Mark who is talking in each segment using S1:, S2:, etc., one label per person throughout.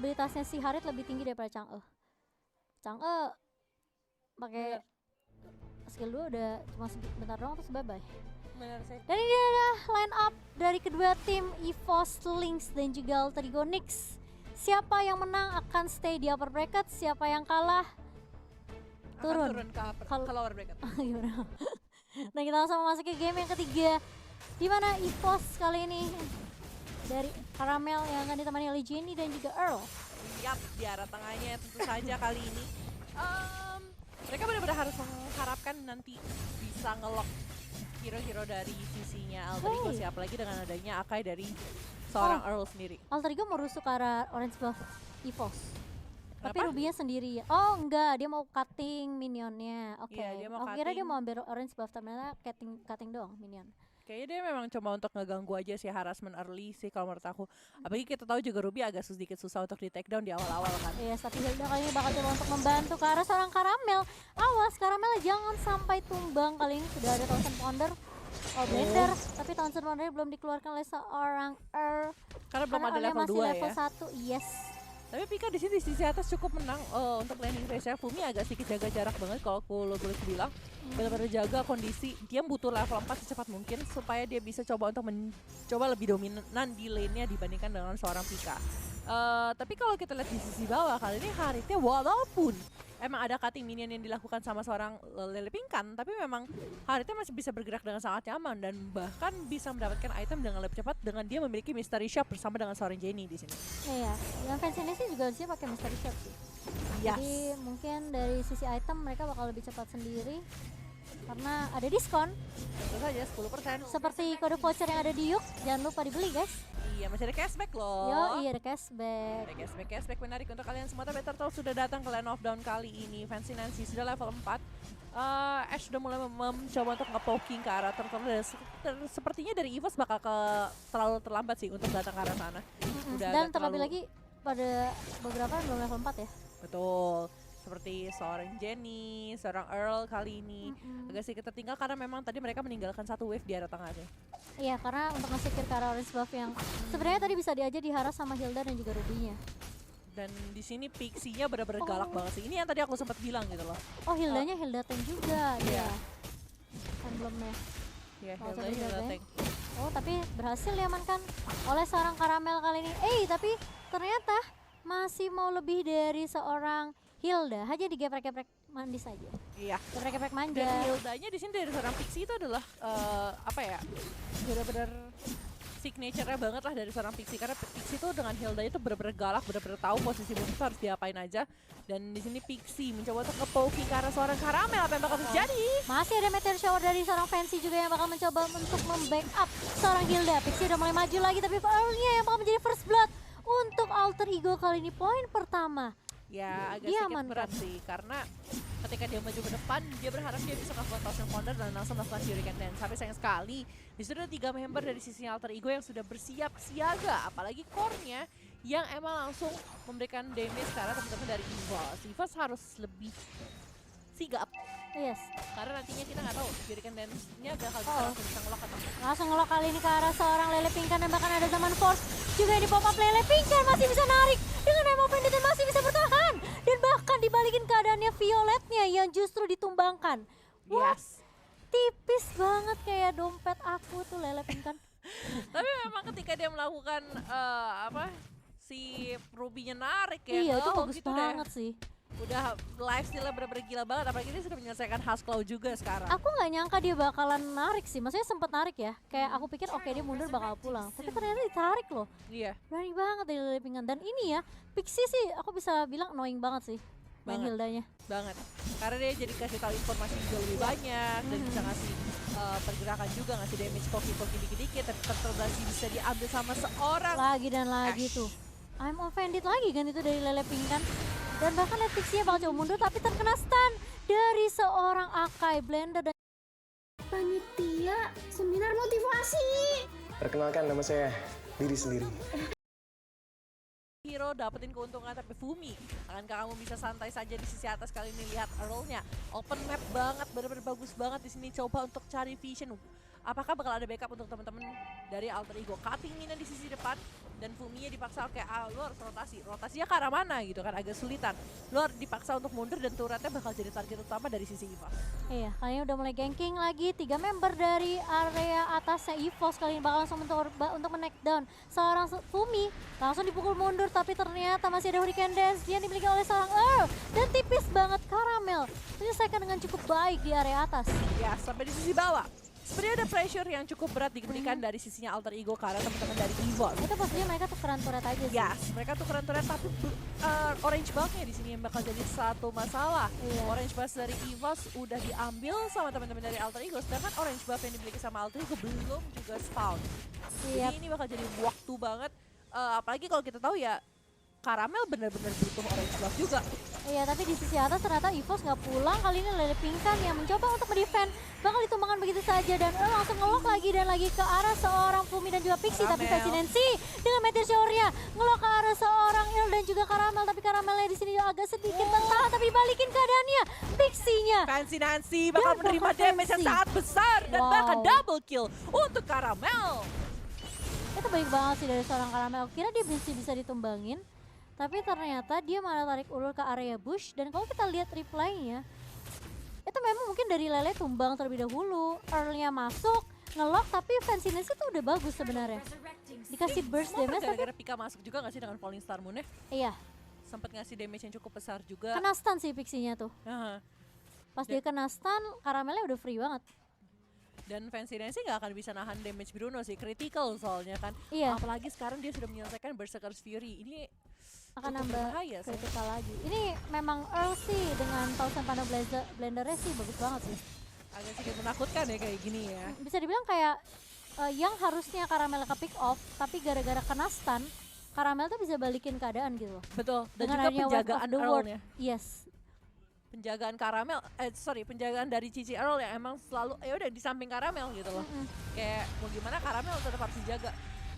S1: mobilitasnya si Harit lebih tinggi daripada Chang'e. Chang'e pakai skill 2 udah cuma sebentar doang terus bye-bye.
S2: Benar sih.
S1: Dan ini adalah line up dari kedua tim EVOS Lynx dan juga Alter Ego Nyx. Siapa yang menang akan stay di upper bracket, siapa yang kalah turun
S2: ke lower bracket.
S1: Gimana? Nah, kita langsung masuk ke game yang ketiga, di mana EVOS kali ini dari Caramel yang akan ditemani oleh Jenny dan juga Earl.
S2: Yap, di arah tengahnya tentu saja kali ini. Mereka benar-benar harus mengharapkan nanti bisa ngelok hero-hero dari sisinya Alter Ego, siapa lagi dengan adanya Akai dari seorang Earl sendiri.
S1: Alter Ego mau rusuk ke arah orange buff EVOS. Tapi Ruby-nya sendiri ya. Oh enggak, dia mau cutting minionnya. Oke.
S2: Iya,
S1: Aku kira dia mau ambil orange buff, ternyata cutting doang minion.
S2: Kayaknya dia memang coba untuk ngeganggu aja sih, harassment early sih kalau menurut aku. Apalagi kita tahu juga Ruby agak sedikit susah untuk di take down di awal-awal kan.
S1: Iya, tapi Hilda kali ini bakal coba untuk membantu ke arah seorang Caramel. Awas, Caramel jangan sampai tumbang. Kali ini sudah ada Thousand Pounder. Blender, tapi Thousand Pounder belum dikeluarkan oleh seorang
S2: Karena belum ada level 2
S1: level
S2: ya.
S1: 1, yes.
S2: Tapi Pika di sini di sisi atas cukup menang untuk landing phase-nya. Fumi agak sedikit jaga jarak banget kalau aku boleh bilang. Benar-benar jaga kondisi. Dia butuh level 4 secepat mungkin supaya dia bisa coba untuk mencoba lebih dominan di lane-nya dibandingkan dengan seorang Pika. Tapi kalau kita lihat di sisi bawah kali ini Haritnya walaupun emang ada cutting minion yang dilakukan sama seorang Lele Pinkan, tapi memang Haritnya masih bisa bergerak dengan sangat nyaman dan bahkan bisa mendapatkan item dengan lebih cepat dengan dia memiliki Mystery Shop bersama dengan seorang Jenny di sini.
S1: Iya, yang fansnya sih juga sih pakai Mystery Shop sih.
S2: Yes.
S1: Jadi mungkin dari sisi item mereka bakal lebih cepat sendiri karena ada diskon.
S2: Tentu saja 10%.
S1: Seperti kode voucher yang ada di Yuk, jangan lupa dibeli guys.
S2: Iya, masih ada cashback loh.
S1: Yo, iya ada cashback.
S2: Ada cashback menarik untuk kalian semua. Tapi Better Talk sudah datang ke Land of Dawn kali ini. Fancy Nancy sudah level 4. Ash sudah mulai mencoba untuk nge-poking ke arah Turtle. Sepertinya dari EVOS bakal terlalu terlambat sih untuk datang ke arah sana.
S1: Dan terlebih lagi pada beberapa belum level 4 ya.
S2: Betul. Seperti seorang Jenny, seorang Earl kali ini agak sedikit tertinggal karena memang tadi mereka meninggalkan satu wave di arah tengahnya.
S1: Iya, karena untuk nge-secure ke arah orange buff yang sebenarnya tadi bisa diaja diharas sama Hilda dan juga Ruby-nya.
S2: Dan di sini Pixie-nya benar-benar galak banget sih. Ini yang tadi aku sempat bilang gitu loh.
S1: Oh, Hildanya Hilda tank juga. Iya. Emblemnya.
S2: Iya, Hilda tank.
S1: Oh, tapi berhasil diamankan oleh seorang Caramel kali ini. Tapi ternyata masih mau lebih dari seorang Hilda, hanya digeprek-geprek mandi saja.
S2: Iya.
S1: Geprek-geprek manja.
S2: Dan Hildanya di sini dari seorang Pixie itu adalah benar-benar signature-nya banget lah dari seorang Pixie, karena Pixie itu dengan Hilda itu benar-benar galak, benar-benar tahu posisi musuh harus diapain aja. Dan di sini Pixie mencoba untuk nge-poking ke arah seorang Caramel, apa yang bakal terjadi?
S1: Masih ada meteor shower dari seorang Fancy juga yang bakal mencoba untuk membackup seorang Hilda. Pixie udah mulai maju lagi, tapi Earl-nya yang bakal menjadi first blood untuk Alter Ego kali ini. Poin pertama.
S2: Ya agak sedikit berat sih, karena ketika dia maju ke depan, dia berharap dia bisa melakukan Thousand Pounder dan langsung melakukan Hurricane Dance. Tapi sayang sekali, disitu ada 3 member dari sisi Alter Ego yang sudah bersiap siaga, apalagi core-nya yang emang langsung memberikan damage karena teman-teman dari EVOS. EVOS harus lebih sigap.
S1: Yes.
S2: Karena nantinya kita nggak tahu Hurricane Dance-nya bakal bisa ngelok atau enggak.
S1: Langsung ngelok kali ini ke arah seorang Lele Pinkan dan bahkan ada Zaman Force juga di pop up. Lele Pinkan masih bisa narik dengan Emo Bandit dan masih bisa bertahan. Dan bahkan dibalikin keadaannya Violetnya yang justru ditumbangkan.
S2: Yes.
S1: Tipis banget kayak dompet aku tuh Lele Pinkan.
S2: Tapi memang ketika dia melakukan si Ruby-nya narik ya.
S1: Iya, itu bagus
S2: gitu
S1: banget sih.
S2: Udah lifestyle-nya bener-bener gila banget, apalagi dia sudah menyelesaikan Husklow juga sekarang.
S1: Aku nggak nyangka dia bakalan narik sih, maksudnya sempet narik ya. Kayak aku pikir oke dia mundur bakal pulang, tapi ternyata ditarik loh.
S2: Iya.
S1: Berani banget dari Lele Pinkan. Dan ini ya, Pixie sih aku bisa bilang annoying banget sih main Hildanya.
S2: Banget, karena dia jadi kasih tahu informasi juga lebih banyak dan bisa ngasih pergerakan juga, ngasih damage poki-poki dikit-dikit, tapi terterbasi bisa diambil sama seorang.
S1: Lagi dan lagi tuh. I'm offended lagi kan itu dari Lele Pinkan. Dan bahkan lihat Pixie-nya bakal coba mundur tapi terkena stun dari seorang Akai. Blender dan
S3: panitia seminar motivasi.
S4: Perkenalkan, nama saya Diri Sendiri.
S2: Hero dapetin keuntungan, tapi Fumi, akankah kamu bisa santai saja di sisi atas kali ini? Lihat Earl-nya open map banget, bener-bener bagus banget di sini. Coba untuk cari vision. apakah bakal ada backup untuk teman-teman dari Alter Ego. Cutting Mina di sisi depan dan Fumiya dipaksa oke, lu harus rotasinya ke arah mana gitu kan, agak sulitan. Lu harus dipaksa untuk mundur dan turretnya bakal jadi target utama dari sisi EVOS.
S1: Iya, kali ini udah mulai ganking lagi. 3 member dari area atasnya EVOS kali ini bakal langsung untuk men-knockdown seorang Fumi. Langsung dipukul mundur, tapi ternyata masih ada Hurricane Dance yang dimiliki oleh seorang Earl. Dan tipis banget Caramel menyelesaikan dengan cukup baik di area atas.
S2: Ya, sampai di sisi bawah. Sebenarnya ada pressure yang cukup berat diberikan dari sisinya Alter Ego karena teman-teman dari EVOS.
S1: Itu pastinya mereka tukeran turret aja sih.
S2: Yes, mereka tukeran turret tapi orange buff-nya di sini yang bakal jadi satu masalah.
S1: Iya.
S2: Orange buff dari EVOS udah diambil sama teman-teman dari Alter Ego, sedangkan orange buff yang dimiliki sama Alter Ego belum juga spawn.
S1: Yep.
S2: Jadi ini bakal jadi waktu banget, apalagi kalau kita tahu ya Caramel benar-benar butuh orange buff juga.
S1: Iya, tapi di sisi atas ternyata EVOS nggak pulang. Kali ini Lele Pinkan yang mencoba untuk mendefend bakal ditumbangkan begitu saja dan langsung ngelok lagi dan lagi ke arah seorang Fumi dan juga Pixie. Tapi Nancy dengan Meteor Shower-nya ngelok ke arah seorang Il dan juga Caramel, tapi Caramelnya di sini agak sedikit bertahan tapi balikin keadaannya. Pixie-nya
S2: Nancy bakal menerima damage yang sangat besar dan bahkan double kill untuk Caramel.
S1: itu baik banget sih dari seorang Caramel. Kira dia bisa ditumbangin, tapi ternyata dia malah tarik ulur ke area bush. Dan kalau kita lihat reply-nya, itu memang mungkin dari Lele tumbang terlebih dahulu, Earl-nya masuk, ngelok, tapi Fanciness itu udah bagus sebenarnya. Dikasih burst damage, tapi
S2: Gara-gara Pika masuk juga gak sih dengan Falling Star Moon-nya?
S1: iya,
S2: Sempat ngasih damage yang cukup besar juga.
S1: kena stun sih Pixie-nya tuh.
S2: Aha.
S1: Pas dia kena stun, Caramelnya udah free banget.
S2: Dan Fanciness sih gak akan bisa nahan damage Bruno sih, critical soalnya kan.
S1: Iya,
S2: Apalagi sekarang dia sudah menyelesaikan Berserker's Fury. Ini
S1: akan
S2: cukup
S1: nambah
S2: berbahaya sih.
S1: critical lagi. Ini memang Earl sih dengan Thousand Panda Blendernya sih bagus banget sih.
S2: Agak sedikit menakutkan ya kayak gini ya.
S1: Bisa dibilang kayak yang harusnya Caramel ke pick off, tapi gara-gara kena stun, Caramel tuh bisa balikin keadaan gitu loh.
S2: Betul, dan
S1: Dengan
S2: juga
S1: adanya Wave of
S2: penjagaan
S1: the World.
S2: Earl-nya.
S1: Yes.
S2: Penjagaan Caramel, penjagaan dari Cici Earl yang emang selalu ya udah di samping Caramel gitu loh. Kayak mau gimana Caramel tetap harus dijaga.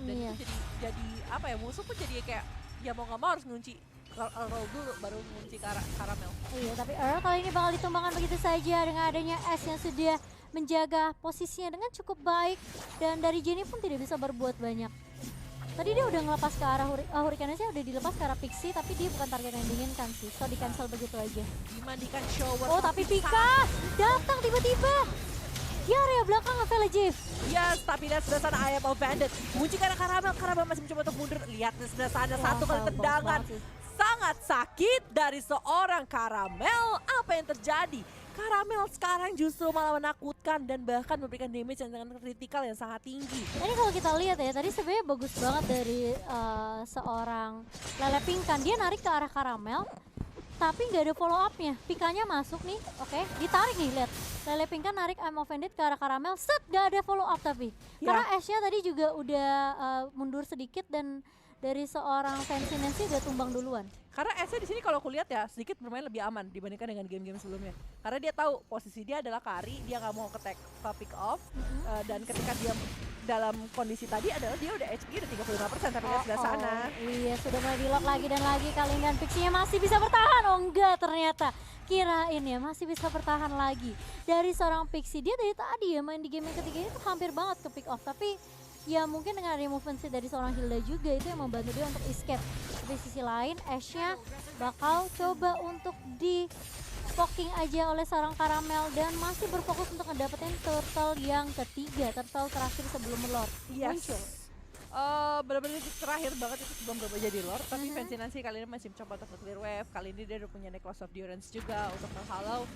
S2: Dan
S1: Iya.
S2: itu jadi apa ya, musuh pun jadi kayak ya mau nggak mau harus ngunci Earl dulu baru ngunci Caramel.
S1: Iya, tapi Earl kali ini bakal ditumbangkan begitu saja dengan adanya S yang sudah menjaga posisinya dengan cukup baik, dan dari Jenny pun tidak bisa berbuat banyak. Tadi dia udah ngelepas ke arah Hurricane-nya udah dilepas ke arah Pixie, tapi dia bukan target yang diinginkan sih, so di cancel begitu aja.
S2: Dimandikan shower.
S1: Oh, tapi Pika datang tiba-tiba di area belakang Village.
S2: Yes, tapi dari sebelah sana I am offended. Kunci karena Caramel masih mencoba untuk mundur. Lihat di sebelah sana satu kali tendangan sangat sakit dari seorang Caramel. Apa yang terjadi? Caramel sekarang justru malah menakutkan dan bahkan memberikan damage yang sangat kritikal yang sangat tinggi.
S1: Ini kalau kita lihat ya, tadi sebenarnya bagus banget dari seorang Lele Pinkan. Dia narik ke arah Caramel, tapi nggak ada follow up-nya. Pikanya masuk nih, oke, ditarik nih, lihat. Lele Pinkan narik I'm offended ke arah Caramel, set, nggak ada follow up tapi. Karena Ash-nya tadi juga udah mundur sedikit dan dari seorang Fanciness udah tumbang duluan.
S2: Karena Esa di sini kalau aku lihat ya sedikit bermain lebih aman dibandingkan dengan game-game sebelumnya. Karena dia tahu posisi dia adalah carry, dia nggak mau ke pick off, dan ketika dia dalam kondisi tadi adalah dia udah HP udah 35% tapi lihat sebelah sana.
S1: Iya, sudah mulai di lock lagi dan lagi kali ini, dan Pixie-nya masih bisa bertahan. Oh enggak, ternyata kirain ya masih bisa bertahan lagi dari seorang Pixie. Dia dari tadi ya main di game yang ketiga itu hampir banget ke pick off, tapi ya mungkin dengan ada movement dari seorang Hilda juga itu yang membantu dia untuk escape. Tapi sisi lain Ash-nya bakal coba untuk di poking aja oleh seorang Caramel dan masih berfokus untuk ngedapetin turtle yang ketiga, turtle terakhir sebelum Lord muncul.
S2: Benar-benar terakhir banget itu sebelum berubah jadi Lord, tapi Fanciness kali ini masih mencoba untuk clear wave. Kali ini dia udah punya Necklace of Durance juga untuk menghalau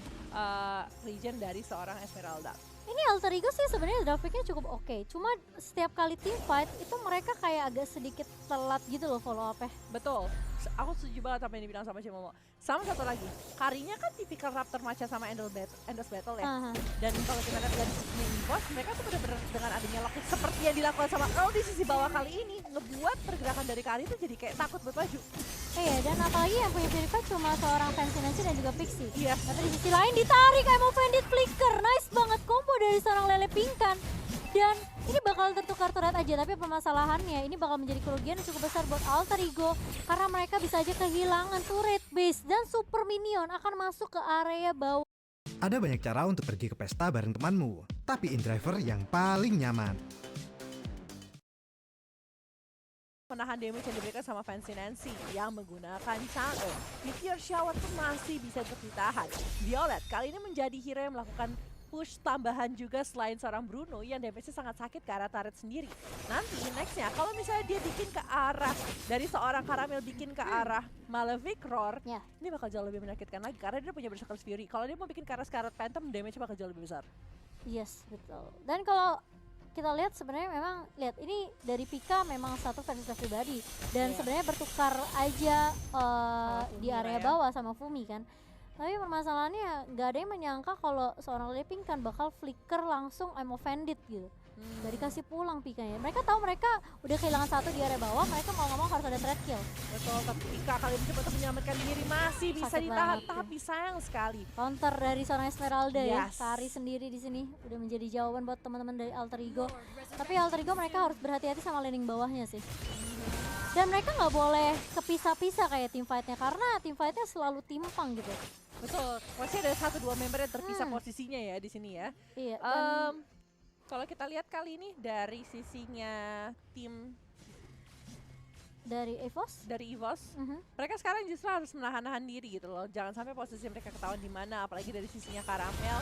S2: regen dari seorang Esmeralda.
S1: Ini Alter Ego sih sebenarnya grafiknya cukup oke. Cuma setiap kali team fight itu mereka kayak agak sedikit telat gitu loh follow up-nya.
S2: Betul, aku setuju banget apa yang dibilang sama Cimomo. Sama satu lagi, Karinya kan tipikal Raptor Matcha sama Endless Battle ya. Dan kalau kita lihat dari sisi boss, mereka tuh benar-benar dengan adanya lock seperti yang dilakukan sama Earl di sisi bawah kali ini, ngebuat pergerakan dari Kari itu jadi kayak takut buat maju.
S1: Iya, dan apalagi yang punya purify cuma seorang Fanciness dan juga Pixie.
S2: Iya.
S1: Tapi di sisi lain ditarik I'm offended flicker. Nice banget combo dari seorang Lele Pinkan. Dan ini bakal tertukar turret aja, tapi permasalahannya ini bakal menjadi kerugian yang cukup besar buat Alter Ego karena mereka bisa aja kehilangan turret base dan super minion akan masuk ke area bawah.
S5: Ada banyak cara untuk pergi ke pesta bareng temanmu. tapi InDriver yang paling nyaman.
S2: Menahan damage yang diberikan sama Fancy Nancy yang menggunakan Chang'e. Meteor Shower pun masih bisa untuk ditahan. Violet kali ini menjadi hero yang melakukan push tambahan juga selain seorang Bruno yang damage-nya sangat sakit ke arah turret sendiri. Nanti nextnya kalau misalnya dia bikin ke arah dari seorang Caramel bikin ke arah Malefic Roar,
S1: Ya.
S2: ini bakal jauh lebih menyakitkan lagi karena dia punya Berserker's Fury. Kalau dia mau bikin ke arah Scarlet Phantom, damage-nya bakal jauh lebih besar.
S1: Yes, betul. Dan kalau kita lihat sebenarnya memang lihat ini dari Pika memang satu versus pribadi dan
S2: Iya.
S1: sebenarnya bertukar aja di
S2: Fumi
S1: area
S2: lah ya.
S1: bawah sama Fumi kan. Tapi permasalahannya nggak ada yang menyangka kalau seorang Leping kan bakal flicker langsung I'm offended gitu. Gak dikasih pulang Pikanya. Mereka tahu mereka udah kehilangan satu di area bawah, mereka mau nggak mau harus ada threat kill.
S2: Betul, tapi Pika kali ini coba untuk menyelamatkan diri masih bisa
S1: Sakit
S2: ditahan,
S1: banget, ya.
S2: tapi sayang sekali.
S1: Counter dari seorang Esmeralda ya,
S2: Yes.
S1: Kari sendiri di sini udah menjadi jawaban buat teman-teman dari Alter Ego. Tapi Alter Ego mereka harus berhati-hati sama laning bawahnya sih. Dan mereka nggak boleh kepisah-pisah kayak team fight-nya karena team fight-nya selalu timpang gitu.
S2: Betul, masih ada 1-2 member yang terpisah
S1: Hmm.
S2: posisinya ya di sini ya.
S1: Iya. Dan
S2: Kalau kita lihat kali ini dari sisinya tim
S1: dari EVOS,
S2: dari EVOS,
S1: mhm,
S2: mereka sekarang justru harus menahan-nahan diri gitu loh. Jangan sampai posisi mereka ketahuan di mana, apalagi dari sisinya Caramel.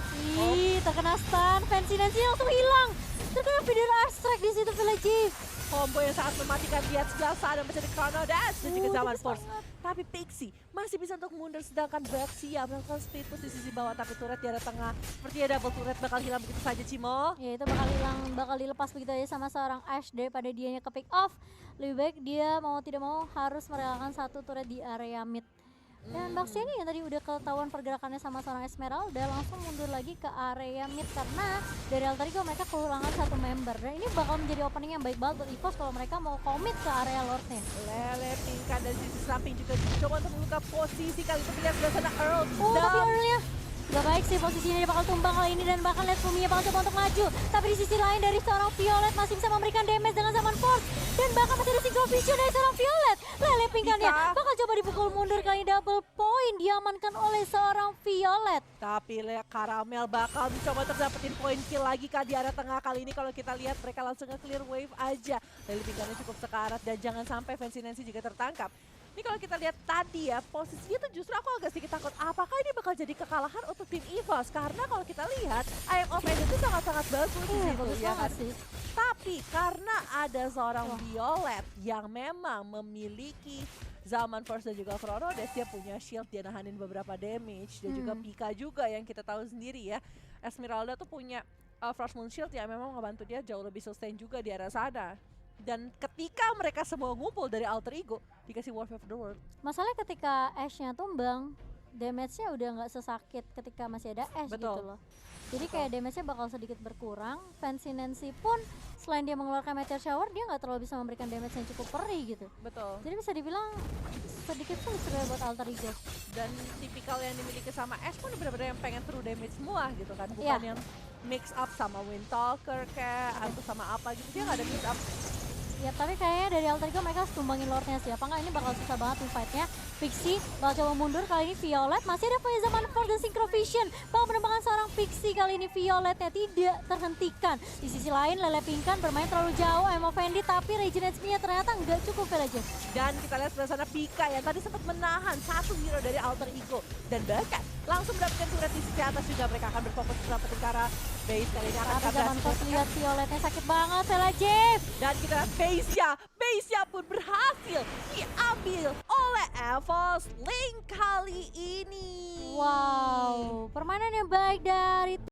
S1: ih terkena stun, Fancy Nancy langsung hilang. Terkena Feeder Airstrike di situ Village.
S2: Combo yang sangat mematikan lihat sebelah sana bisa di Chrono Dash dan juga Zaman
S1: Tipis
S2: Force.
S1: banget.
S2: Tapi Pixie masih bisa untuk mundur sedangkan Baxia melakukan speed push di sisi bawah tapi turret di arah tengah. Sepertinya double turret bakal hilang begitu saja Cimo.
S1: Ya itu bakal hilang, bakal dilepas begitu aja sama seorang Ash daripada dianya ke pick off. Lebih baik dia mau tidak mau harus merelakan satu turret di area mid. Dan Baxianya yang tadi udah ketahuan pergerakannya sama seorang Esmeralda langsung mundur lagi ke area mid karena dari Alter Ego mereka kehilangan satu member. Dan ini bakal menjadi opening yang baik banget buat EVOS kalau mereka mau commit ke area Lordnya.
S2: Lele tingkat dari sisi samping juga coba untuk membuka posisi kali itu lihat sebelah sana Earl.
S1: Oh tapi
S2: Dam.
S1: Earl-nya gak baik sih posisinya, dia bakal tumbang kali ini dan bahkan lihat Fumiya bakal coba untuk maju. Tapi di sisi lain dari seorang Violet masih bisa memberikan damage dengan Zaman Force dan bahkan masih ada single vision dari seorang Violet. Lele pinggannya
S2: Pika.
S1: bakal coba dipukul mundur kali ini, double point diamankan oleh seorang Violet.
S2: Tapi Caramel bakal mencoba untuk dapetin poin kill lagi kak di arah tengah. Kali ini kalau kita lihat mereka langsung nge-clear wave aja. Lele pinggannya cukup sekarat dan jangan sampai Fancy Nancy juga tertangkap. Ini kalau kita lihat tadi ya, posisinya tuh justru aku agak sedikit takut. Apakah ini bakal jadi kekalahan untuk tim EVOS? Karena kalau kita lihat, I am offended itu sangat-sangat bagus di situ,
S1: Bagus
S2: ya
S1: banget
S2: kan?
S1: sih.
S2: Tapi karena ada seorang Violet yang memang memiliki Zaman Force dan juga Chrono Dash, dia punya shield, dia nahanin beberapa damage. Dan juga Pika juga yang kita tahu sendiri ya. Esmeralda tuh punya Frost Moon Shield yang memang ngebantu dia jauh lebih sustain juga di arah sana. Dan ketika mereka semua ngumpul dari Alter Ego, dikasih Warfare of the World.
S1: Masalahnya ketika Ash-nya tumbang, damage-nya udah nggak sesakit ketika masih ada Ash
S2: Betul.
S1: gitu loh. Jadi kayak damage-nya bakal sedikit berkurang. Fancy Nancy pun selain dia mengeluarkan Meteor Shower, dia nggak terlalu bisa memberikan damage yang cukup perih gitu.
S2: Betul.
S1: Jadi bisa dibilang sedikit sulit sebenarnya buat Alter Ego.
S2: Dan tipikal yang dimiliki sama Ash pun benar-benar yang pengen true damage semua gitu kan. Bukan
S1: Iya.
S2: yang mix up sama Windtalker kayak atau sama apa gitu. Dia nggak ada mix up.
S1: Ya tapi kayaknya dari Alter Ego mereka harus tumbangin Lordnya sih. Apa nggak ini bakal susah banget tim fight-nya. Pixie bakal coba mundur, kali ini Violet masih ada punya Zaman Force dan Synchrovision. Bakal menemukan seorang Pixie, kali ini Violetnya tidak terhentikan. Di sisi lain Lele Pingkan bermain terlalu jauh, I'm offended, tapi Regenerate-nya ternyata nggak cukup Village.
S2: Dan kita lihat sebelah sana Pika yang tadi sempat menahan satu hero dari Alter Ego. Dan bahkan langsung mendapatkan turret di sisi atas juga. Mereka akan berfokus untuk dapetin ke arah base. Kali ini akan
S1: Tapi
S2: kabras.
S1: Zaman Force lihat Violetnya sakit banget Village.
S2: Dan kita lihat base-nya pun berhasil diambil oleh EVOS Link kali ini.
S1: Wow, permainan yang baik dari